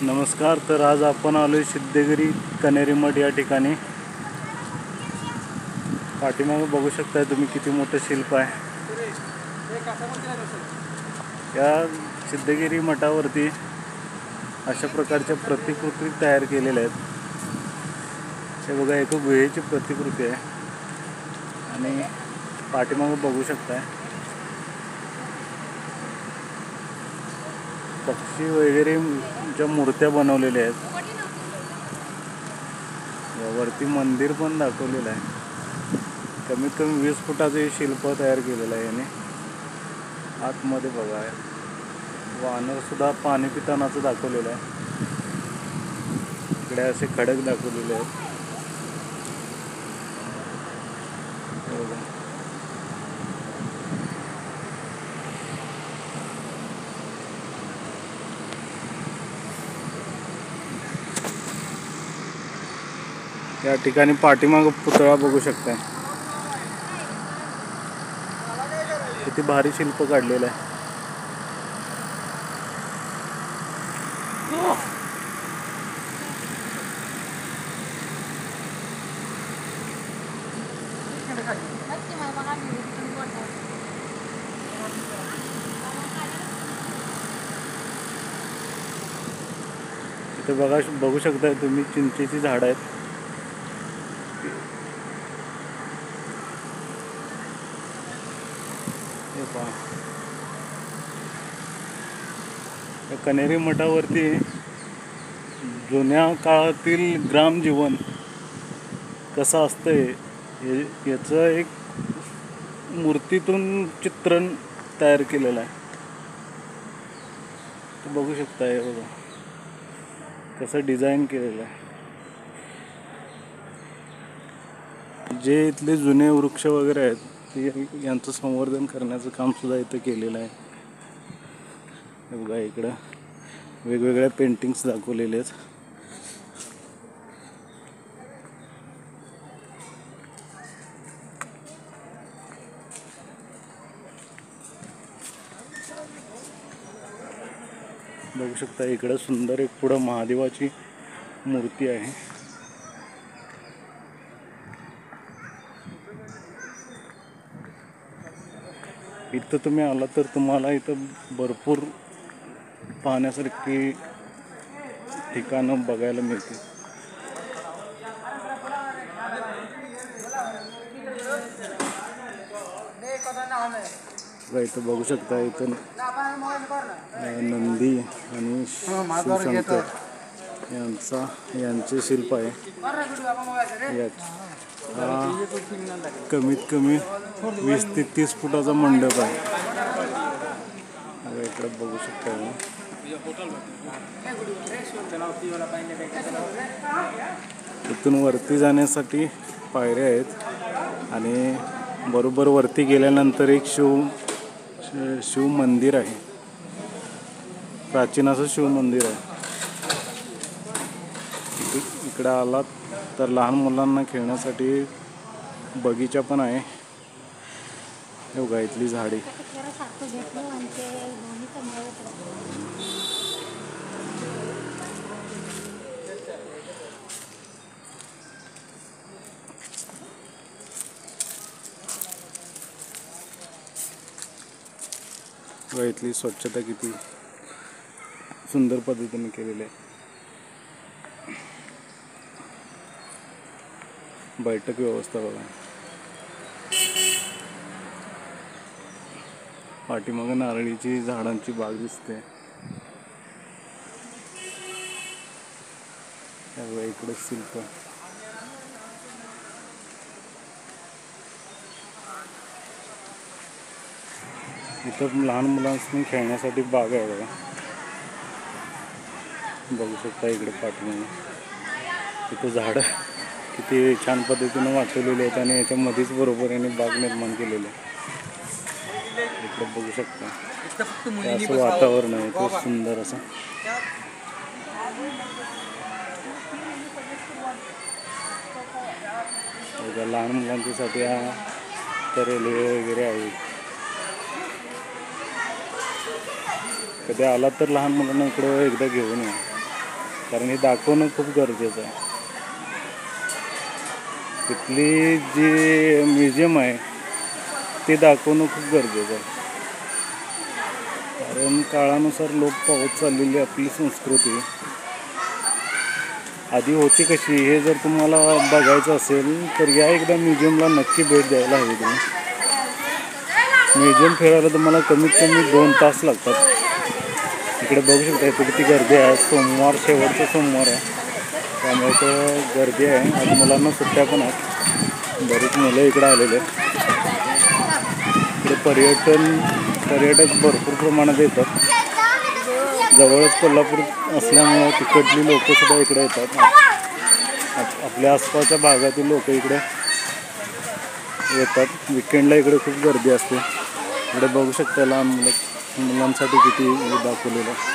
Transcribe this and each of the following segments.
नमस्कार. तर आज आपण आलोय सिद्धगिरी कनेरी मठ या ठिकाणी. पाठीमागे बघू शकता तुम्ही किती मोठं शिल्प आहे. या सिद्धगिरी मठावरती अशा प्रकारच्या प्रतिकृती तयार केलेल्या आहेत. हे बघा, एक गुहेची प्रतिकृती आहे आणि पाठीमागे बघू शकताय पक्षी वगैरे ज्या मूर्त्या बनवलेल्या आहेत. वरती मंदिर पण दाखवलेलं आहे. कमीत कमी 20 फुटाचं हे शिल्प तयार केलेलं आहे याने. आतमध्ये बघा, वानर सुद्धा पाणी पितानाचं दाखवलेलं आहे. इकडे असे खडक दाखवलेले आहेत. या ठिकाणी पाठीमाग पुतळा बघू शकताय. किती भारी शिल्प काढलेलं आहे. इथे बघू शकताय तुम्ही चिंचेची झाड आहेत. कनेरी मठावरती जुन्या काळातील ग्रामजीवन कसं असतंय याचं एक मूर्तीतून चित्रण तयार केलेलं आहे. ते बघू शकताय. बघा कसं डिझाईन केलेलं आहे. जे इथले जुने वृक्ष वगैरे आहेत ते यांचं संवर्धन करण्याचं काम सुद्धा इथं केलेलं आहे. बघा, इकडं वेगवेगळ्या पेंटिंग्स दाखवलेले आहेत. बघू शकता इकडं सुंदर एक पुढं महादेवाची मूर्ती आहे. इथं तुम्ही आला तर तुम्हाला इथं भरपूर पाहण्यासारखी ठिकाणं बघायला मिळतील. इथं बघू शकता, इथं नंदी आणि शिवशंकर यांचे शिल्प आहे. कमीत कमी 20 ते 30 फुटाचा मंडप आहे. इकडे बघू शकता. इथून वरती जाण्यासाठी पायऱ्या आहेत आणि बरोबर वरती गेल्यानंतर एक शिव मंदिर आहे. प्राचीन असं शिव मंदिर आहे. इकडे आलात तर लहान मुलांना खेळण्यासाठी बगीचा पण आहे. हे बघा इथली झाडे. इथली स्वच्छता किती सुंदर पद्धतीने केलेली आहे. बैठक व्यवस्था बघा. पाठीमागे नारळीची झाडांची बाग दिसते. इकडे शिल्प. इथं लहान मुलांनी खेळण्यासाठी बाग आहे बघा. बघू शकता इकडे पाठीमागे इथं झाडं किती छान पद्धतीने वाचवलेले आहेत आणि याच्यामध्येच बरोबर याने बाग निर्माण केलेले आहे. इकडे बघू शकता असं वातावरण आहे. खूप सुंदर असं. लहान मुलांच्यासाठी हा तर रेल्वे वगैरे आहे. कधी आला तर लहान मुलांना इकडं एकदा घेऊन या. कारण हे दाखवणं खूप गरजेचं आहे. तिथली जी म्युझियम आहे ते दाखवणं खूप गरजेचं आहे. कारण काळानुसार लोप पावत चाललेली आपली संस्कृती आधी होती कशी हे जर तुम्हाला बघायचं असेल तर या एकदा म्युझियमला नक्की भेट द्यायला हवी. तुम्ही म्युझियम फिरायला तुम्हाला कमीत कमी 2 तास लागतात. इकडे बघू शकता इथे किती गर्दी आहे. सोमवार शेवटचा सोमवार आहे त्यामुळे इथं गर्दी आहे. आज मुलांना सुट्ट्या पण आहेत. बरीच मुलं इकडे आलेले आहेत. इकडे पर्यटक भरपूर प्रमाणात येतात. जवळच कोल्हापूर असल्यामुळे तिकडली लोकंसुद्धा इकडे येतात. आपल्या आसपासच्या भागातील लोक इकडे येतात. विकेंडला इकडे खूप गर्दी असते. इकडे बघू शकता लहान मुलांसाठी किती दाखवलेलं आहे.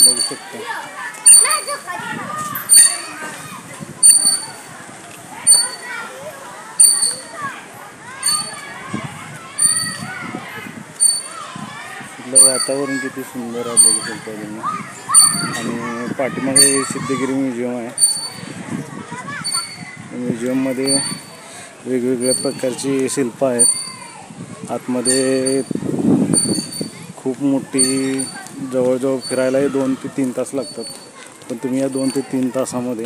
बघू शकता इथलं वातावरण किती सुंदर आहे. बघू शकता तुम्ही. आणि पाठीमागे सिद्धगिरी म्युझियम आहे. म्युझियममध्ये वेगवेगळ्या प्रकारची शिल्प आहेत. आतमध्ये खूप मोठी जवळजवळ फिरायलाही 2 ते 3 तास लागतात. पण तुम्ही या 2 ते 3 तासामध्ये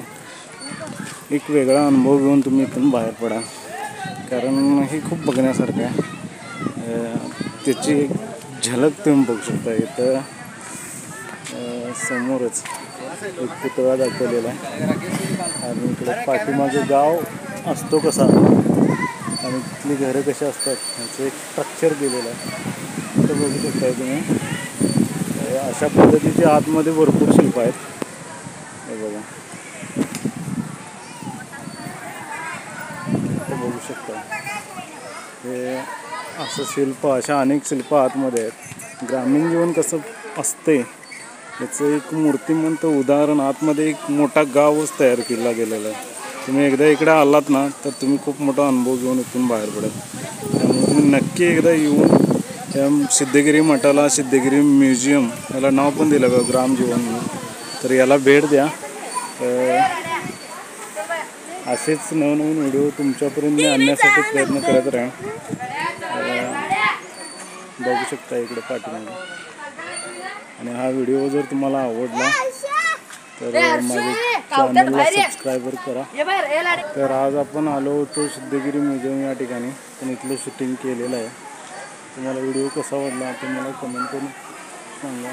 एक वेगळा अनुभव घेऊन तुम्ही इथून बाहेर पडा. कारण हे खूप बघण्यासारखं आहे. त्याची एक झलक तुम्ही बघू शकता. इथं समोरच एक पुतळा दाखवलेला आहे. आणि इकडे पाठीमागे गाव असतो कसा आणि तिथली घरं कशी असतात ह्याचं एक स्ट्रक्चर दिलेलं आहे. इथं बघू शकता तुम्ही. अशा पद्धतीचे आतमध्ये भरपूर शिल्प आहेत. हे बघा इथं बघू शकता. हे असं शिल्प अशा अनेक शिल्प आतमध्ये आहेत. ग्रामीण जीवन कसं असते याचं एक मूर्तिमंत उदाहरण आतमध्ये एक मोठा गावच तयार केला गेलेला आहे. तुम्ही एकदा इकडे आलात ना तर तुम्ही खूप मोठा अनुभव घेऊन इथून बाहेर पडेल. त्यामुळे तुम्ही नक्की एकदा येऊन त्या सिद्धगिरी मठाला, सिद्धगिरी म्युझियम याला नाव पण दिलं बघा ग्रामजीवन म्हणून, तर याला भेट द्या. असेच नवनवीन व्हिडिओ तुमच्यापर्यंत मी आणण्यासाठी प्रयत्न करत राहा. बघू शकता इकडे पाठीमागे. आणि हा व्हिडिओ जर तुम्हाला आवडला तर माझ्या चॅनलला सबस्क्राईबर करा. तर आज आपण आलो होतो सिद्धगिरी म्युझियम या ठिकाणी. पण इथलं शूटिंग केलेलं आहे. तुम्हाला व्हिडिओ कसा वाटला ते मला कमेंट करून सांगा.